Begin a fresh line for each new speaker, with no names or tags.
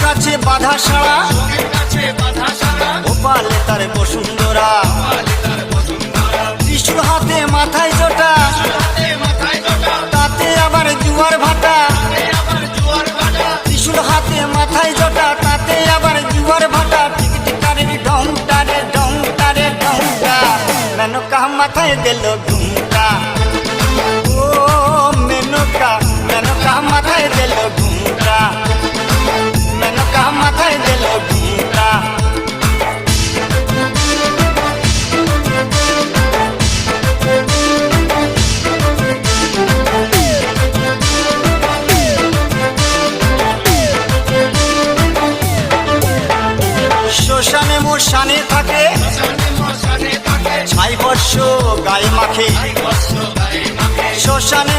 কাছে বাধা সারা গোপালে তার বসুন্ধরা ত্রিশূল হাতে মাথায় জোটা তাতে আবার জুয়ার ভাটা ত্রিশূল হাতে মাথায় জোটা তাতে আবার জুয়ার ভাটা টিকটিকারের ঢংটা রে ঢংটা রে ঢংটা মেনকা মাথায় দিল ঘুমটা ও মেনকা মেনকা মাথায় দিল ঘুমটা মেনকা মাথায় দিল ঘুমটা শ্মশানে মশানে থাকে ছাই বর্ষ গায়ে মাখে শ্মশানে